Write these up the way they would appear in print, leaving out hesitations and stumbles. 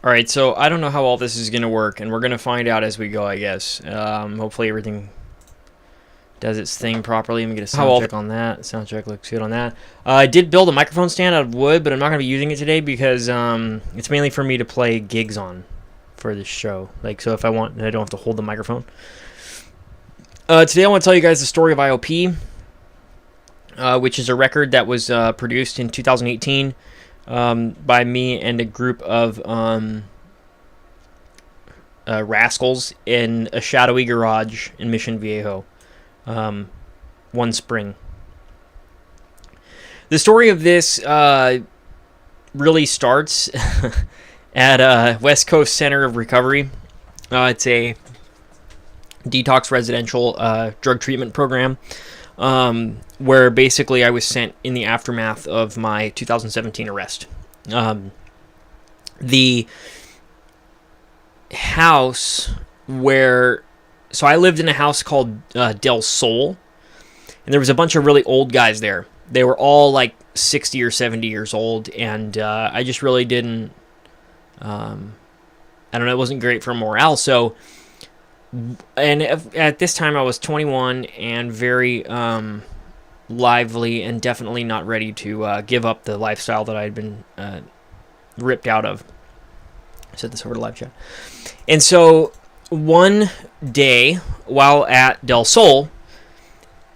Alright, so I don't know how all this is going to work, and we're going to find out as we go, I guess. Hopefully everything does its thing properly. Let me get a sound check on that. Sound check looks good on that. I did build a microphone stand out of wood, but I'm not going to be using it today because it's mainly for me to play gigs on for this show. Like, so if I want, I don't have to hold the microphone. Today I want to tell you guys the story of IOP, which is a record that was produced in 2018 by me and a group of rascals in a shadowy garage in Mission Viejo one spring. The story of this really starts at West Coast Center of Recovery. It's a detox residential drug treatment program where basically I was sent in the aftermath of my 2017 arrest. The house where... So I lived in a house called Del Sol, and there was a bunch of really old guys there. They were all like 60 or 70 years old, and I just really didn't... I don't know, it wasn't great for morale, so... And at this time I was 21 and very lively and definitely not ready to give up the lifestyle that I had been ripped out of. I said this over to live chat. And so one day while at Del Sol,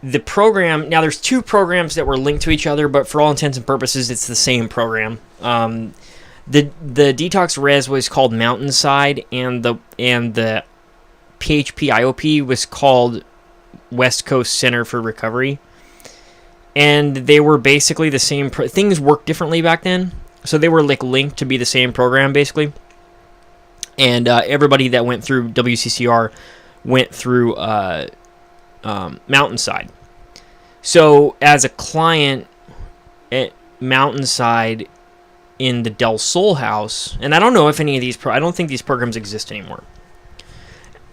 the program, now there's two programs that were linked to each other, but for all intents and purposes it's the same program. The detox res was called Mountainside, and the PHP IOP was called West Coast Center for Recovery, and they were basically the same. Things worked differently back then, so they were like linked to be the same program basically. And everybody that went through WCCR went through Mountainside. So as a client at Mountainside in the Del Sol house, and I don't know if any of these I don't think these programs exist anymore.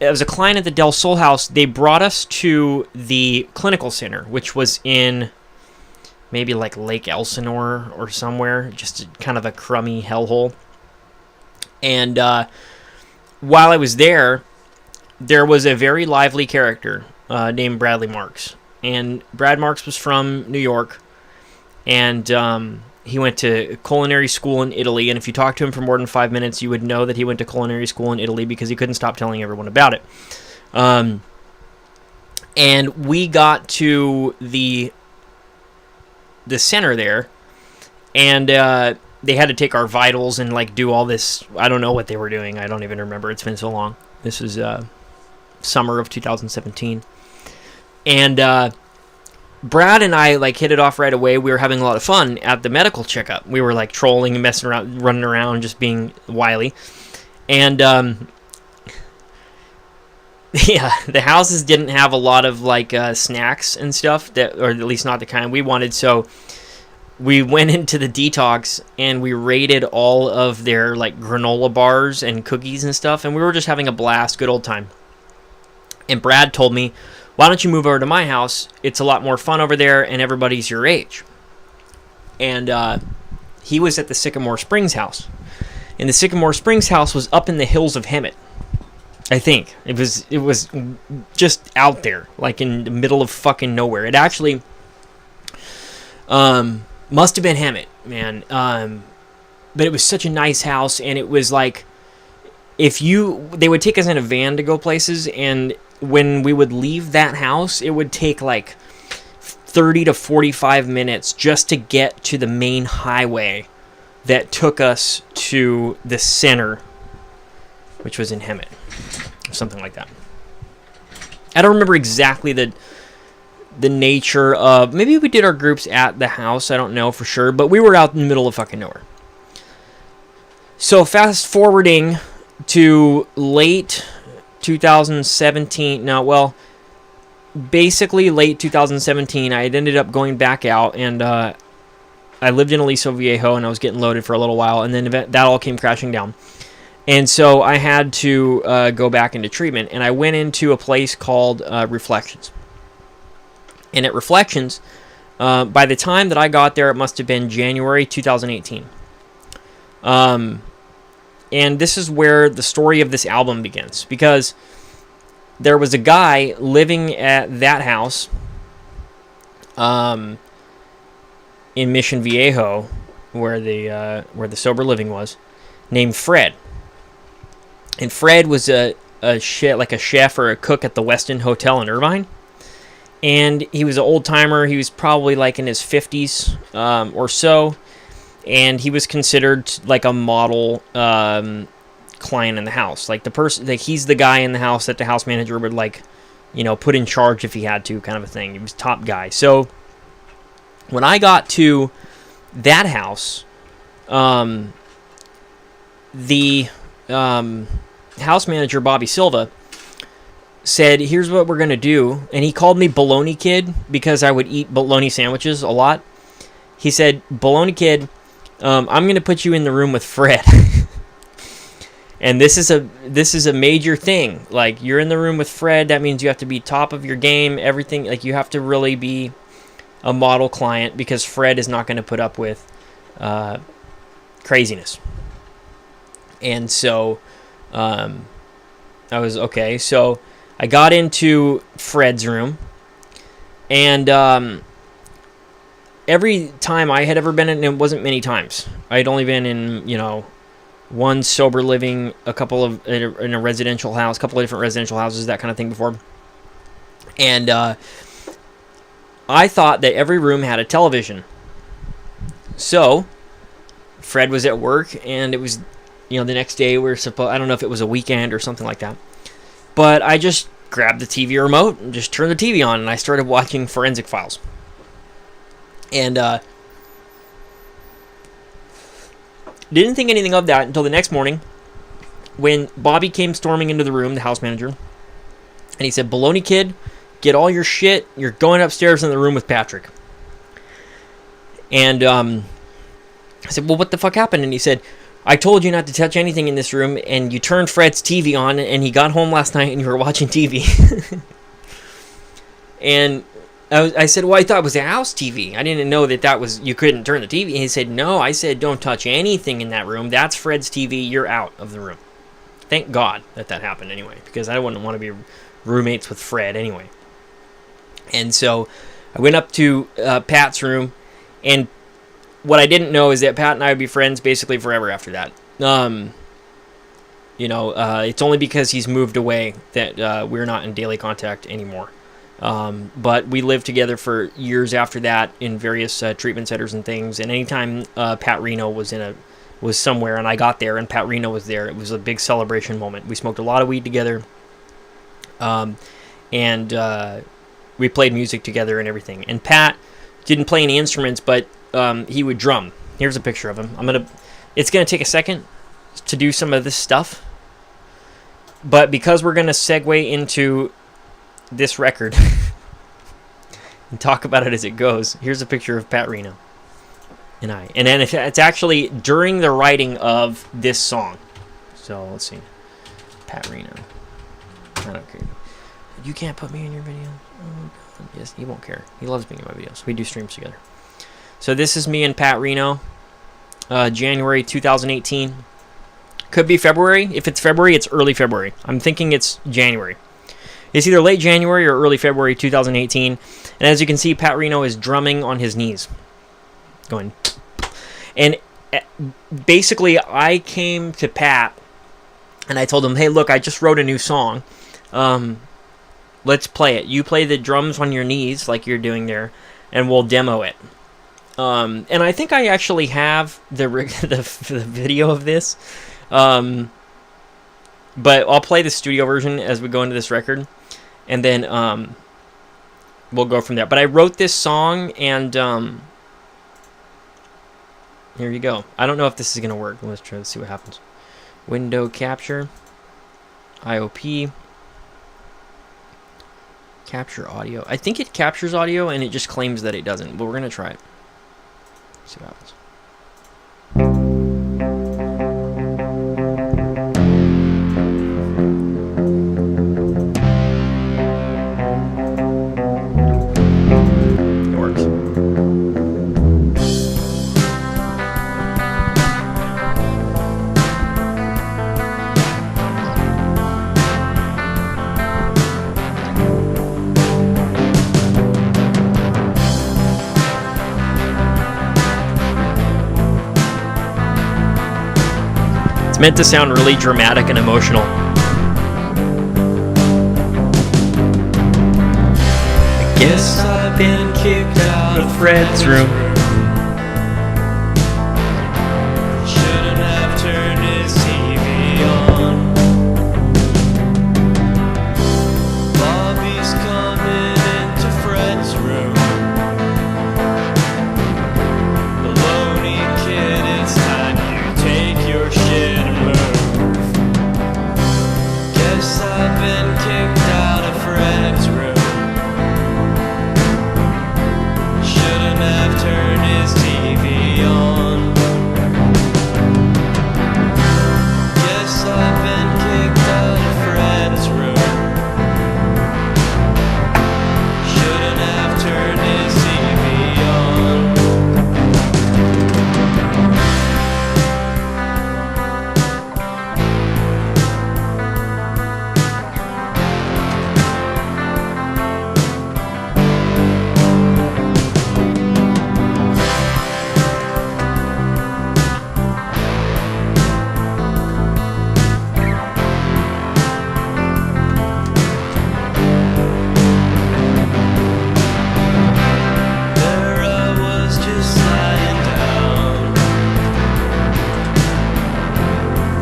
As a client at the Del Sol house, they brought us to the clinical center, which was in maybe like Lake Elsinore or somewhere, just kind of a crummy hellhole. And while I was there was a very lively character named Bradley Marks. And Brad Marks was from New York, and he went to culinary school in Italy, and if you talked to him for more than 5 minutes, you would know that he went to culinary school in Italy because he couldn't stop telling everyone about it. And we got to the center there, and they had to take our vitals and like do all this. I don't know what they were doing. I don't even remember. It's been so long. This is summer of 2017. And Brad and I like hit it off right away. We were having a lot of fun at the medical checkup. We were like trolling and messing around, running around, just being wily. And yeah, the houses didn't have a lot of like snacks and stuff, that, or at least not the kind we wanted. So we went into the detox and we raided all of their like granola bars and cookies and stuff. And we were just having a blast, good old time. And Brad told me, why don't you move over to my house? It's a lot more fun over there, and everybody's your age. And he was at the Sycamore Springs house. And the Sycamore Springs house was up in the hills of Hemet. I think. It was just out there, like in the middle of fucking nowhere. It actually must have been Hemet, man. But it was such a nice house, and it was like, they would take us in a van to go places, and when we would leave that house, it would take like 30 to 45 minutes just to get to the main highway that took us to the center, which was in Hemet, or something like that. I don't remember exactly the nature of... Maybe we did our groups at the house, I don't know for sure, but we were out in the middle of fucking nowhere. So fast forwarding to late 2017, basically late 2017, I had ended up going back out, and I lived in Aliso Viejo, and I was getting loaded for a little while, and then that all came crashing down. And so I had to go back into treatment, and I went into a place called Reflections. And at Reflections, by the time that I got there, it must have been January 2018. And this is where the story of this album begins, because there was a guy living at that house in Mission Viejo, where the sober living was, named Fred. And Fred was a chef or a cook at the Westin Hotel in Irvine. And he was an old-timer. He was probably like in his 50s or so. And he was considered like a model client in the house. Like the person, like he's the guy in the house that the house manager would put in charge if he had to, kind of a thing. He was top guy. So when I got to that house, the house manager, Bobby Silva, said, here's what we're going to do. And he called me Baloney Kid because I would eat bologna sandwiches a lot. He said, Baloney Kid, I'm going to put you in the room with Fred. And this is a major thing. Like, you're in the room with Fred. That means you have to be top of your game. Everything, like, you have to really be a model client, because Fred is not going to put up with craziness. And so I was okay. So I got into Fred's room, and every time I had ever been in, it wasn't many times. I had only been in, one sober living, in a residential house, a couple of different residential houses, that kind of thing before. And I thought that every room had a television. So Fred was at work, and it was, the next day I don't know if it was a weekend or something like that. But I just grabbed the TV remote and just turned the TV on, and I started watching Forensic Files. And didn't think anything of that until the next morning, when Bobby came storming into the room, the house manager, and he said, Baloney Kid, get all your shit. You're going upstairs in the room with Patrick. And I said, well, what the fuck happened? And he said, I told you not to touch anything in this room, and you turned Fred's TV on, and he got home last night, and you were watching TV. And I said, well, I thought it was a house TV. I didn't know that was, you couldn't turn the TV. And he said, no. I said, don't touch anything in that room. That's Fred's TV. You're out of the room. Thank God that happened anyway, because I wouldn't want to be roommates with Fred anyway. And so I went up to Pat's room, and what I didn't know is that Pat and I would be friends basically forever after that. It's only because he's moved away that we're not in daily contact anymore. But we lived together for years after that in various treatment centers and things. And anytime Pat Reno was somewhere and I got there and Pat Reno was there, it was a big celebration moment. We smoked a lot of weed together, and we played music together and everything. And Pat didn't play any instruments, but he would drum. Here's a picture of him. It's gonna take a second to do some of this stuff, but because we're gonna segue into this record and talk about it as it goes, here's a picture of Pat Reno and I. And then it's actually during the writing of this song. So let's see. Pat Reno. I don't care. You can't put me in your video. Oh, God. Yes, he won't care. He loves being in my videos. We do streams together. So this is me and Pat Reno. January 2018. Could be February. If it's February, it's early February. I'm thinking it's January. It's either late January or early February 2018. And as you can see, Pat Reno is drumming on his knees. Going. And basically, I came to Pat and I told him, hey, look, I just wrote a new song. Let's play it. You play the drums on your knees like you're doing there, and we'll demo it. And I think I actually have the video of this. But I'll play the studio version as we go into this record. And then we'll go from there. But I wrote this song, and here you go. I don't know if this is going to work. Let's try to see what happens. Window capture. IOP. Capture audio. I think it captures audio, and it just claims that it doesn't. But we're going to try it. See what happens. meant to sound really dramatic and emotional. I guess I've been kicked out of Fred's room. Shouldn't have turned his TV on. Bobby's coming into Fred's room. Baloney kid, it's time you take your shit and move. Guess I've been kicked out of Fred's room. Shouldn't have turned his TV on. Guess I've been kicked out of Fred's room. Shouldn't have turned his TV on. There I was just lying down.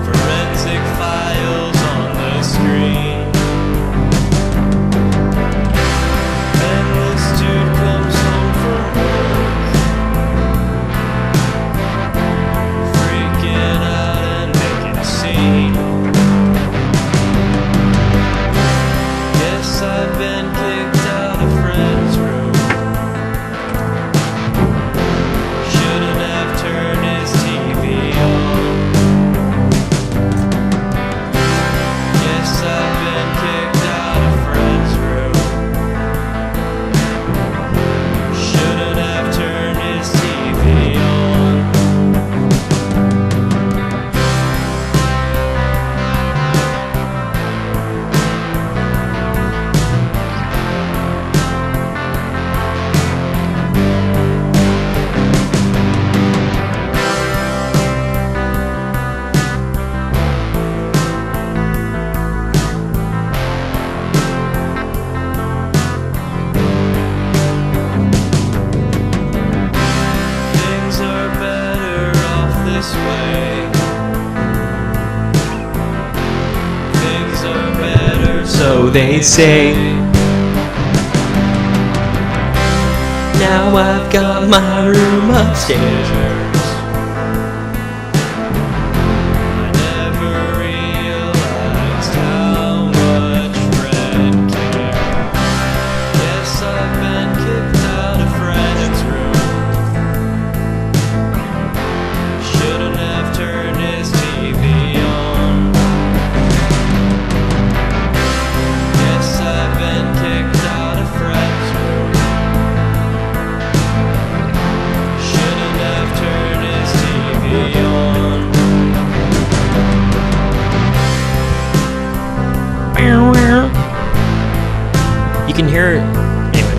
Forensic files on the screen. And this dude comes home from work, freaking out and making a scene. Guess I've been kicked out of Fred's room. Shouldn't have turned his TV on. Guess I've been kicked out of Fred's room. Shouldn't have turned his TV on. Things are better off this way. Things are better, so they say. Now I've got my room upstairs. I never realized how much Fred cared. Guess I've been kicked out of Fred's room. Shouldn't have turned his TV on. Guess I've been kicked out of Fred's room. Shouldn't have turned his TV on. You can hear it. Anyway.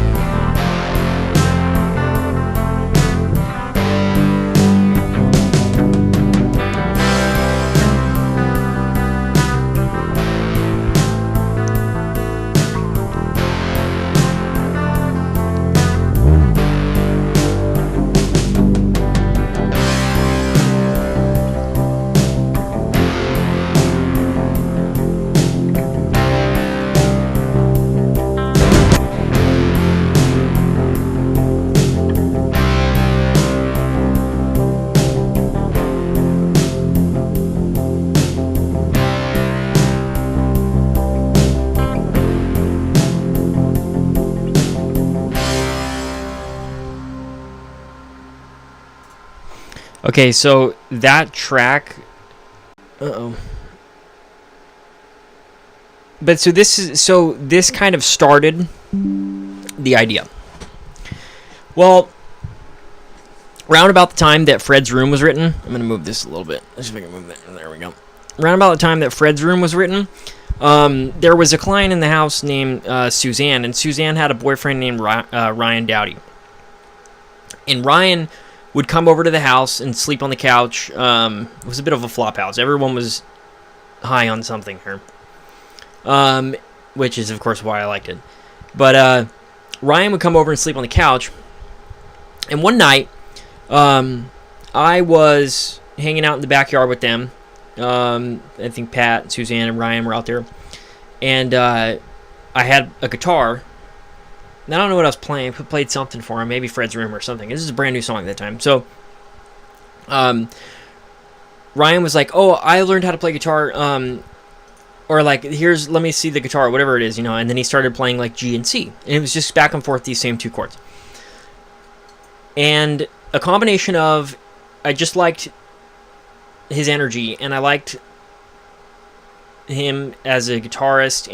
Okay, so that track. Uh-oh. But this kind of started the idea. Well, round about the time that Fred's Room was written, I'm gonna move this a little bit. Let's see if I can move that. There we go. Round about the time that Fred's Room was written, there was a client in the house named Suzanne, and Suzanne had a boyfriend named Ryan Dowdy. And Ryan would come over to the house and sleep on the couch. It was a bit of a flop house. Everyone was high on something here, which is, of course, why I liked it. But Ryan would come over and sleep on the couch. And one night, I was hanging out in the backyard with them. I think Pat, Suzanne, and Ryan were out there. And I had a guitar. I don't know what I was playing. I played something for him, maybe Fred's Room or something. This is a brand new song at that time. So, Ryan was like, "Oh, I learned how to play guitar." Or like, let me see the guitar, whatever it is, you know. And then he started playing like G and C, and it was just back and forth these same two chords. And a combination of, I just liked his energy, and I liked him as a guitarist,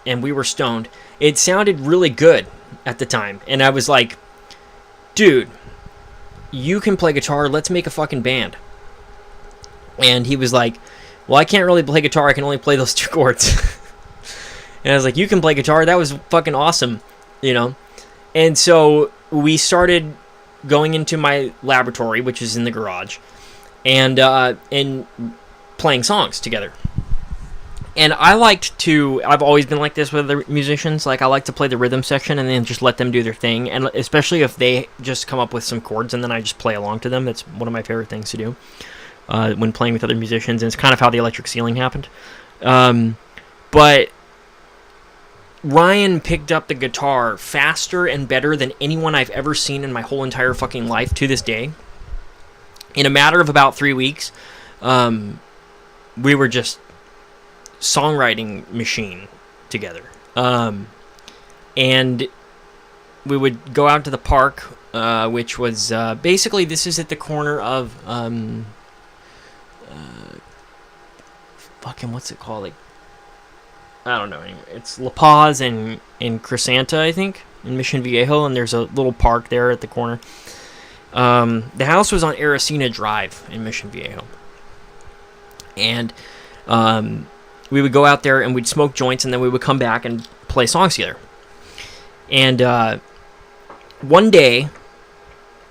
and we were stoned. It sounded really good at the time, and I was like, dude, you can play guitar, let's make a fucking band. And he was like, well, I can't really play guitar, I can only play those two chords. And I was like, you can play guitar, that was fucking awesome, you know. And so we started going into my laboratory, which is in the garage, and playing songs together. And I've always been like this with other musicians. Like, I like to play the rhythm section and then just let them do their thing. And especially if they just come up with some chords and then I just play along to them. That's one of my favorite things to do when playing with other musicians. And it's kind of how the Electric Ceiling happened. But Ryan picked up the guitar faster and better than anyone I've ever seen in my whole entire fucking life to this day. In a matter of about 3 weeks, we were just songwriting machine together. And we would go out to the park, which was basically, this is at the corner of fucking, what's it called? Like, I don't know. Anyway, it's La Paz and Crescenta, I think, in Mission Viejo, and there's a little park there at the corner. The house was on Aracena Drive in Mission Viejo. And we would go out there and we'd smoke joints, and then we would come back and play songs together. And one day,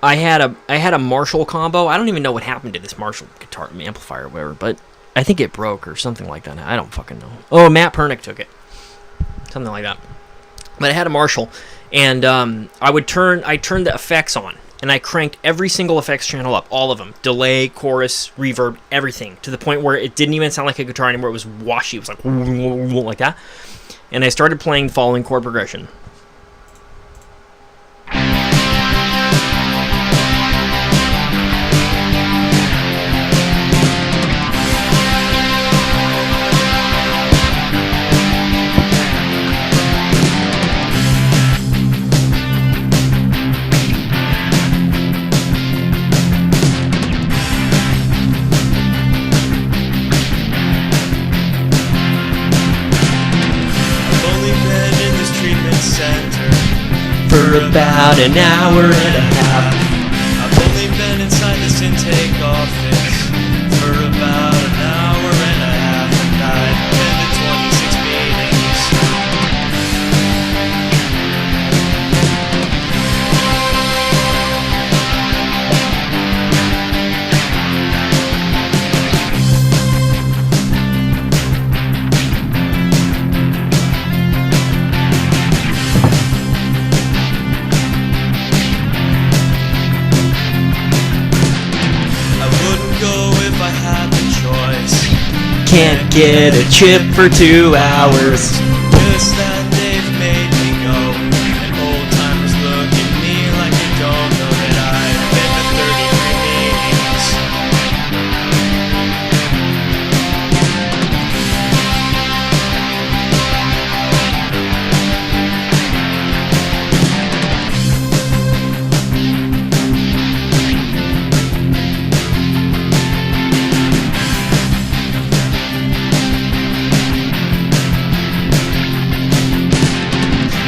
I had a Marshall combo. I don't even know what happened to this Marshall guitar amplifier or whatever, but I think it broke or something like that. I don't fucking know. Oh, Matt Pernick took it. Something like that. But I had a Marshall, and I turned the effects on, and I cranked every single effects channel up, all of them. Delay, chorus, reverb, everything, to the point where it didn't even sound like a guitar anymore. It was washy. It was like that. And I started playing the following chord progression. For about an hour and a half. I've only been inside this intake office for about an hour and a half, and I've been to 26 meetings. Can't get a chip for 2 hours. Just that they've made me go, and old timers look at me like they don't know that I've been to 33 meetings.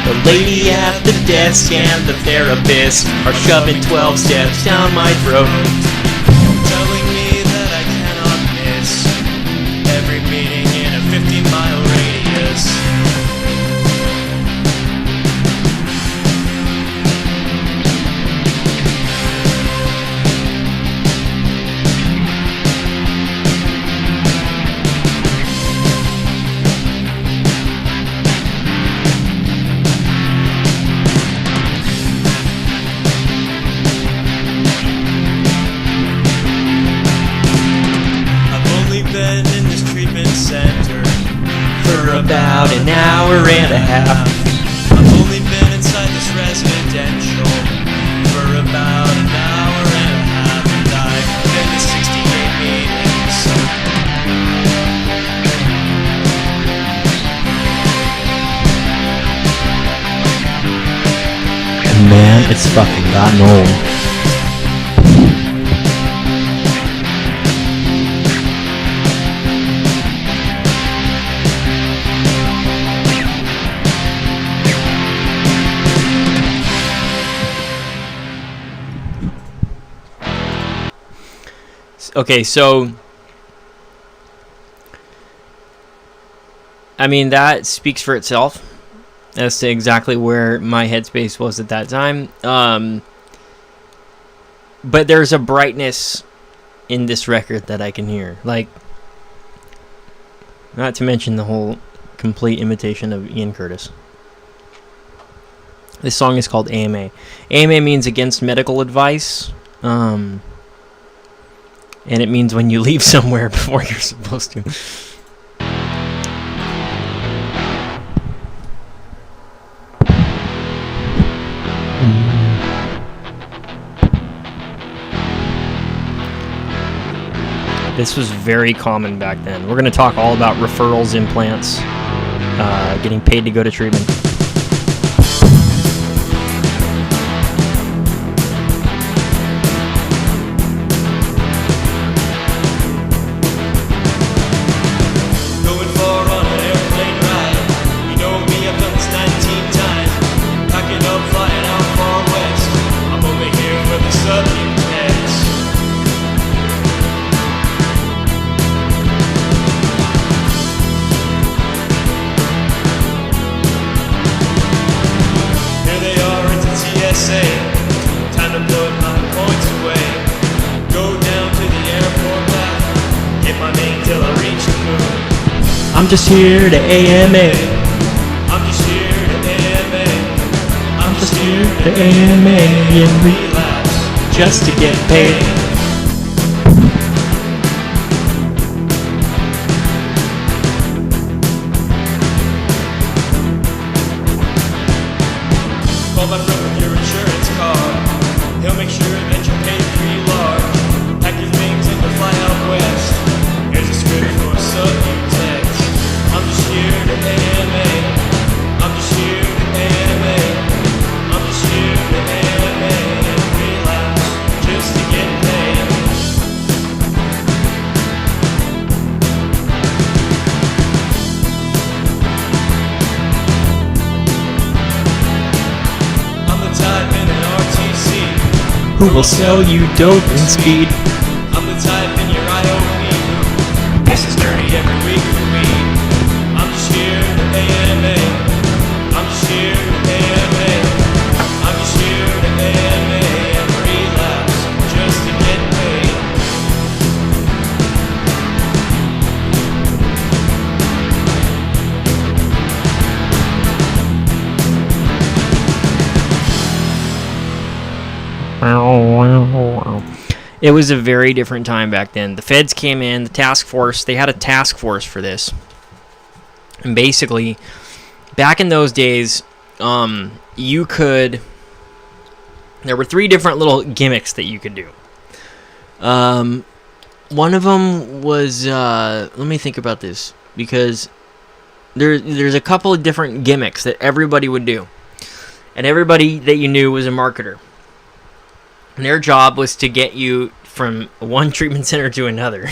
The lady at the desk and the therapist are shoving 12 steps down my throat, Telling me that I cannot miss every meeting in a 50-mile radius. hour and a half. I've only been inside this residential for about an hour and a half, and I've been to 68 meetings. Man, it's fucking gotten old. Okay, so I mean, that speaks for itself as to exactly where my headspace was at that time. But there's a brightness in this record that I can hear. Like, not to mention the whole complete imitation of Ian Curtis. This song is called AMA. AMA means against medical advice. And it means when you leave somewhere before you're supposed to. This was very common back then. We're going to talk all about referrals, implants, getting paid to go to treatment. Going far on an airplane ride. You know me, I've done this 19 times. Packing up, flying out far west. I'm over here for the subunits. Here they are at the TSA. Time to put my points away. Go down to the airport back. Hit my name till I reach the moon. I'm just here to AMA. I'm just here to AMA. I'm just here To AMA and relapse. just to get paid. Call my friend with your insurance card. He'll make sure that you're paid pretty large. Pack your things and you'll fly out west. Here's a script for Subutex. I'm just here to AMA. I'm just here to AMA. I'm just here to AMA and relapse just to get paid. I'm the type in an RTC. Who will sell you dope and speed? I'm the type in your IOP who this is dirty every week for me. I'm just here to AMA. I'm just here to AMA. I'm just here to AMA and relapse just to get paid. It was a very different time back then. The feds came in, the task force, they had a task force for this. And basically, back in those days, you could... There were 3 different little gimmicks that you could do. One of them was... let me think about this. Because there's a couple of different gimmicks that everybody would do. And everybody that you knew was a marketer. And their job was to get you from one treatment center to another.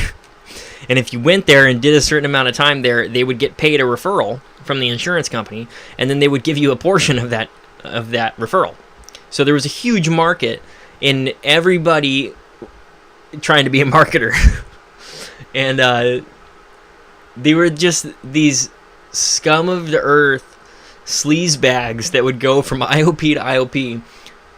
And if you went there and did a certain amount of time there, they would get paid a referral from the insurance company, and then they would give you a portion of that referral. So there was a huge market in everybody trying to be a marketer. And they were just these scum of the earth sleaze bags that would go from IOP to IOP,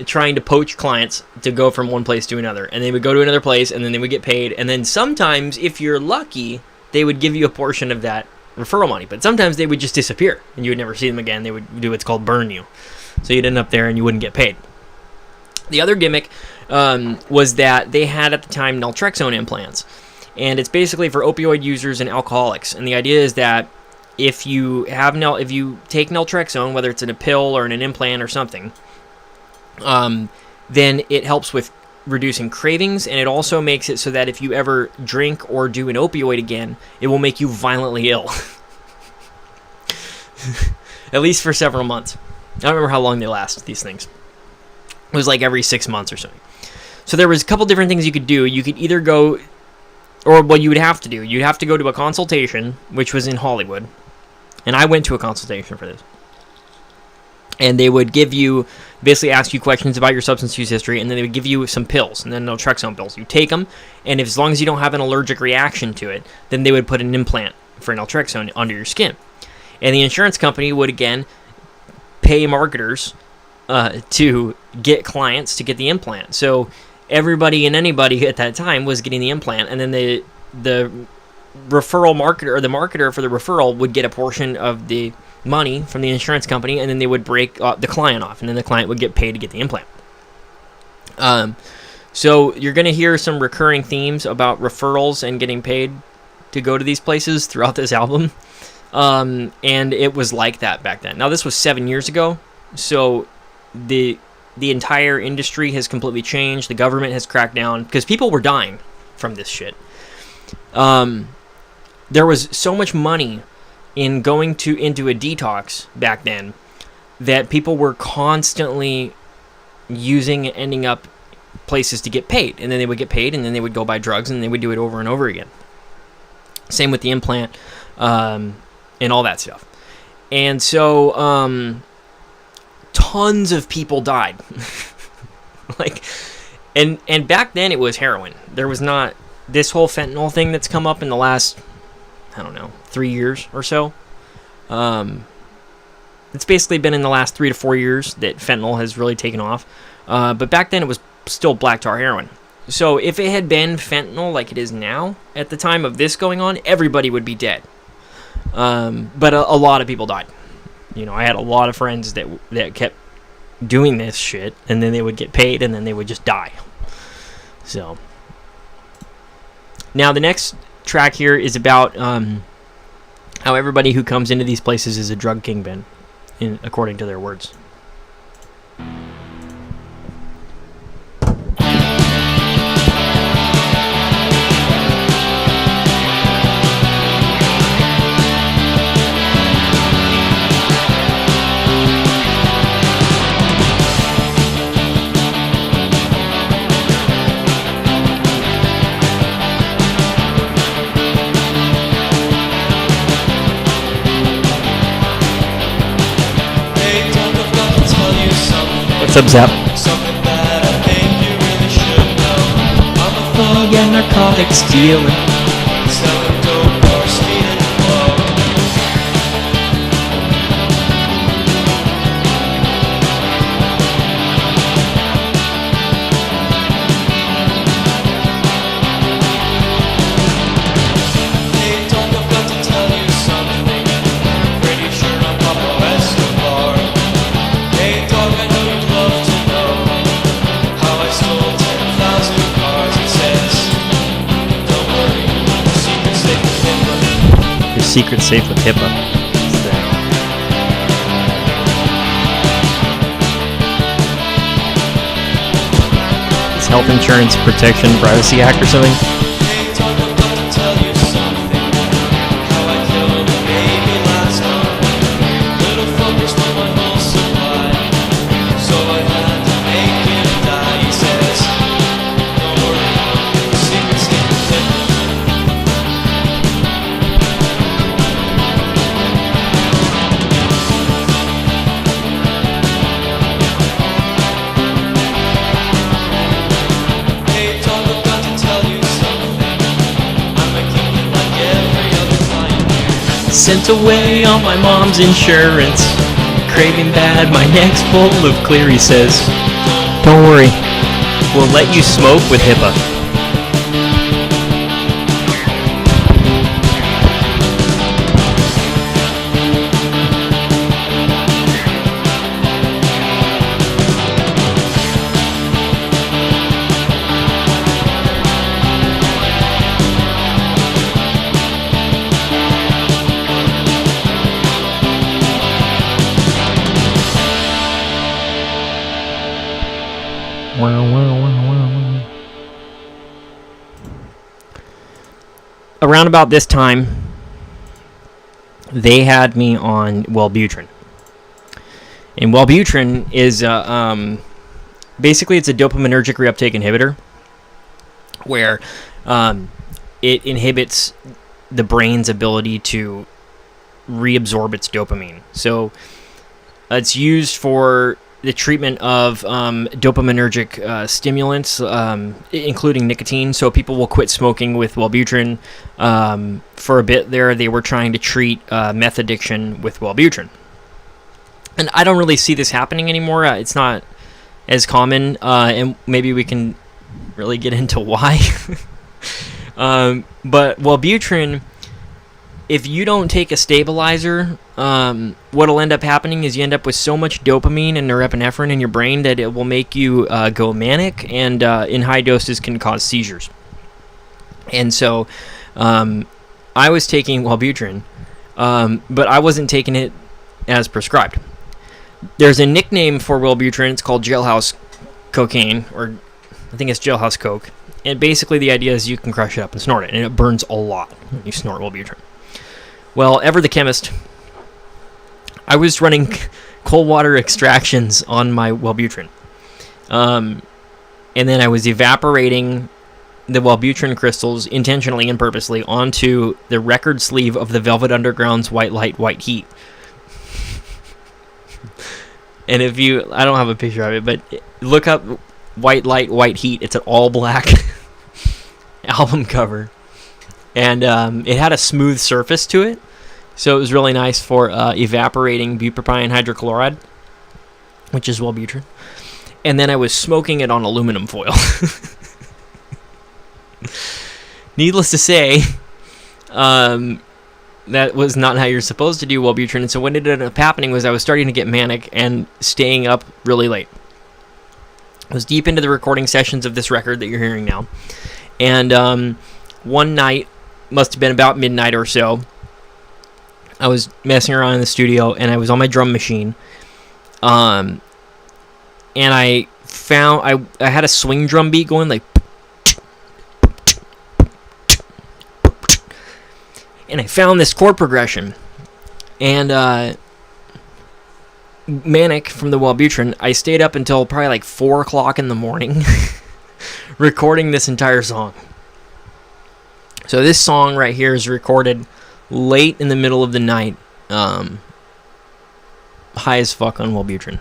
trying to poach clients to go from one place to another. And they would go to another place, and then they would get paid. And then sometimes, if you're lucky, they would give you a portion of that referral money. But sometimes they would just disappear, and you would never see them again. They would do what's called burn you. So you'd end up there, and you wouldn't get paid. The other gimmick was that they had, at the time, naltrexone implants. And it's basically for opioid users and alcoholics. And the idea is that if you take naltrexone, whether it's in a pill or in an implant or something, then it helps with reducing cravings, and it also makes it so that if you ever drink or do an opioid again, it will make you violently ill. At least for several months. I don't remember how long they last, these things. It was like every 6 months or something. So there was a couple different things you could do. You could either go, or what you would have to do, you'd have to go to a consultation, which was in Hollywood. And I went to a consultation for this. And they would basically ask you questions about your substance use history, and then they would give you some pills, and then naltrexone pills. You take them, and as long as you don't have an allergic reaction to it, then they would put an implant for naltrexone under your skin. And the insurance company would, again, pay marketers to get clients to get the implant. So everybody and anybody at that time was getting the implant, and then the referral marketer, or the marketer for the referral, would get a portion of the money from the insurance company, and then they would break the client off, and then the client would get paid to get the implant. So you're going to hear some recurring themes about referrals and getting paid to go to these places throughout this album. And it was like that back then. Now, this was 7 years ago, so the entire industry has completely changed. The government has cracked down because people were dying from this shit. There was so much money in going into a detox back then that people were constantly using and ending up places to get paid, and then they would get paid, and then they would go buy drugs, and they would do it over and over again. Same with the implant, and all that stuff. And so tons of people died. And back then it was heroin. There was not this whole fentanyl thing that's come up in the last, I don't know, 3 years or so. It's basically been in the last 3 to 4 years that fentanyl has really taken off. But back then it was still black tar heroin. So if it had been fentanyl like it is now, at the time of this going on, everybody would be dead. But a lot of people died. You know, I had a lot of friends that kept doing this shit, and then they would get paid, and then they would just die. So now the next track here is about how everybody who comes into these places is a drug kingpin, according to their words. What's up, Zap? Something that I think you really should know. I'm a thug and narcotics dealer. selling dope or speeding low. Hey, dog, I've got to tell you something. Pretty sure I'm Papa Escobar. Hey, dog, I know you'd love to know how I stole 10,000 cars. It says, don't worry, secret safe with HIPAA. Your secret safe with HIPAA. What's that? It's Health Insurance Protection Privacy Act or something? Hey, dog, I've got to tell you something. How I killed a baby last month. Little focus on my whole supply. So I had to make him die. He says, don't worry, secret safe with HIPAA. Hey, dog, I've got to tell you something. I'm a kingpin like every other client here. Sent away on my mom's insurance. Craving bad, my neck's full of clear, he says. Don't worry, we'll let you smoke with HIPAA. around about this time, they had me on Wellbutrin. And Wellbutrin is basically it's a dopaminergic reuptake inhibitor, where it inhibits the brain's ability to reabsorb its dopamine. So it's used for the treatment of dopaminergic stimulants, including nicotine. So people will quit smoking with Wellbutrin. For a bit there, they were trying to treat meth addiction with Wellbutrin. And I don't really see this happening anymore. It's not as common, and maybe we can really get into why. But Wellbutrin, if you don't take a stabilizer, what'll end up happening is you end up with so much dopamine and norepinephrine in your brain that it will make you go manic, and in high doses can cause seizures. And so I was taking Wellbutrin, but I wasn't taking it as prescribed. There's a nickname for Wellbutrin. It's called jailhouse cocaine, or I think it's jailhouse coke. And basically the idea is you can crush it up and snort it, and it burns a lot when you snort Wellbutrin. Well, ever the chemist, I was running cold water extractions on my Wellbutrin. And then I was evaporating the Wellbutrin crystals intentionally and purposely onto the record sleeve of the Velvet Underground's White Light, White Heat. And if you, I don't have a picture of it, but look up White Light, White Heat. It's an all-black album cover. And it had a smooth surface to it. So it was really nice for evaporating bupropion hydrochloride, which is Wellbutrin. And then I was smoking it on aluminum foil. Needless to say, that was not how you're supposed to do Wellbutrin. And so what ended up happening was I was starting to get manic and staying up really late. I was deep into the recording sessions of this record that you're hearing now. And one night, must have been about midnight or so, I was messing around in the studio, and I was on my drum machine. And I found, I had a swing drum beat going, like, and I found this chord progression. And manic from the Wellbutrin, I stayed up until probably like 4 o'clock in the morning recording this entire song. So this song right here is recorded late in the middle of the night, high as fuck on Wellbutrin.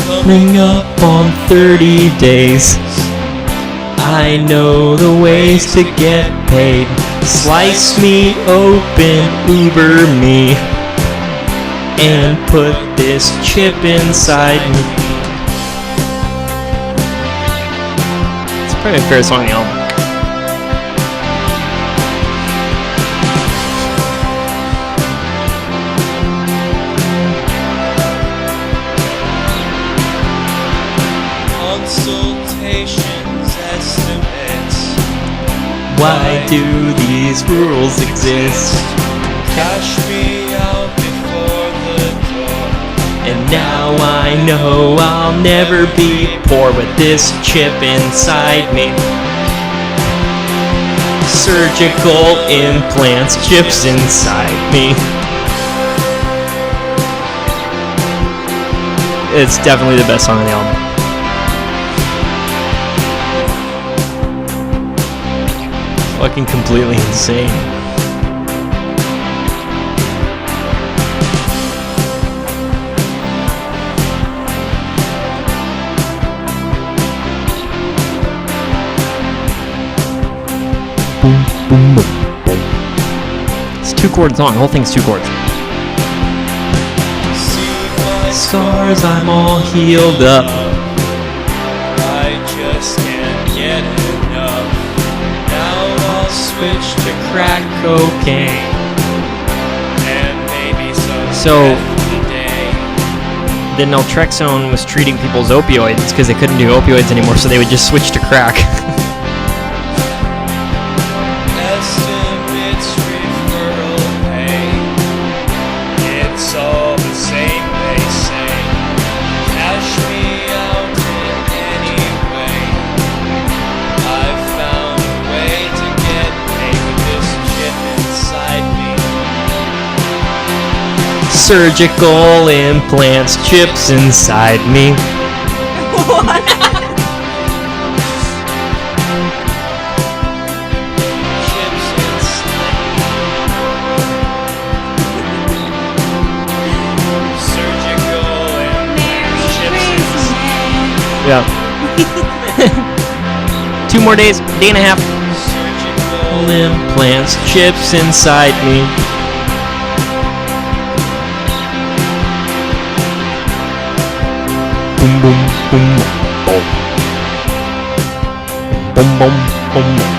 Coming up on 30 days, I know the ways to get paid. Slice me open, Uber me, and put this chip inside me. It's probably a fair song on the album. Why do these rules exist? Cash me out before the door. And now I know I'll never be poor with this chip inside me. Surgical implants, chips inside me. It's definitely the best song on the album. Fucking completely insane. It's 2 chord song. The whole thing's 2 chords. See my Scars, I'm all healed up. I just can't get enough. Now I'll switch To crack cocaine. So the day. the naltrexone was treating people's opioids because they couldn't do opioids anymore, so they would just switch to crack. Estimates, referral pay. It's all the same, they say. Cash me out in any way. I've found a way to get paid with this chip inside me. Surgical implants, chips inside me. Chips inside me. Surgical implants, chips inside. Yeah. 2 more days, day and a half. Surgical Implants, chips inside me. Boom, boom, boom, boom. Boom, boom, boom, boom.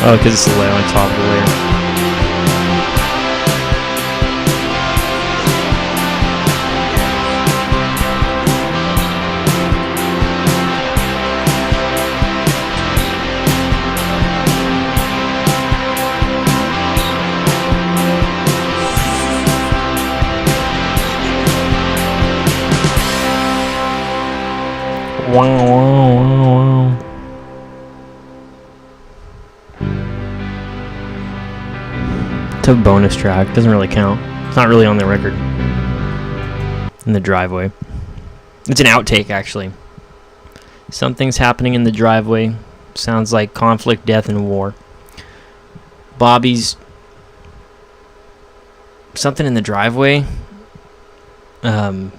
Oh, because it's the layer on top of the layer. Wow, wow, wow, wow. It's a bonus track. Doesn't really count. It's not really on the record. In the driveway. It's an outtake, actually. Something's happening in the driveway. Sounds like conflict, death, and war. Bobby's... Something in the driveway? I'm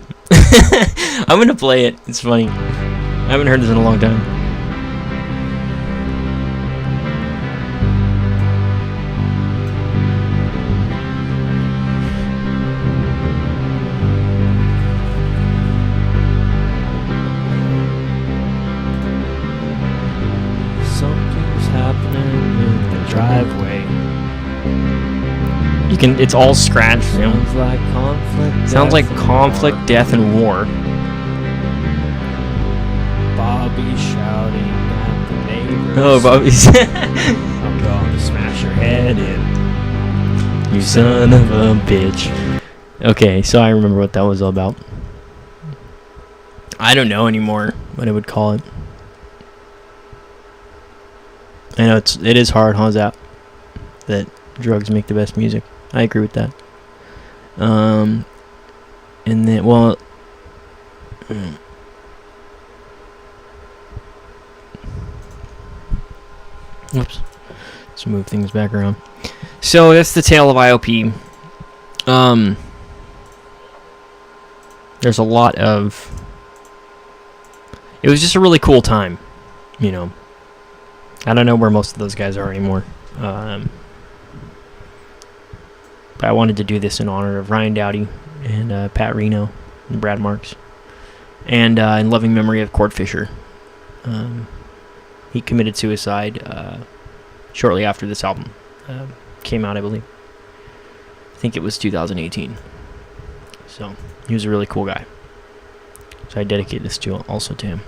gonna play it. It's funny. I haven't heard this in a long time. Something's happening in the driveway. You can. It's all scratched. Sounds like conflict. Sounds like conflict, death, and war. Bobby shouting at the neighbors. Oh, Bobby's. I'm going to smash your head in. You son of a bitch. Okay, so I remember what that was all about. I don't know anymore what I would call it. I know it is hard, huh, Zap? That drugs make the best music. I agree with that. And then, well... Oops. Let's move things back around. So that's the tale of IOP. There's a lot of... It was just a really cool time, you know. I don't know where most of those guys are anymore. But I wanted to do this in honor of Ryan Dowdy and Pat Reno and Brad Marks. And in loving memory of Cord Fisher. He committed suicide shortly after this album came out, I believe. I think it was 2018. So, he was a really cool guy. So I dedicate this also to him.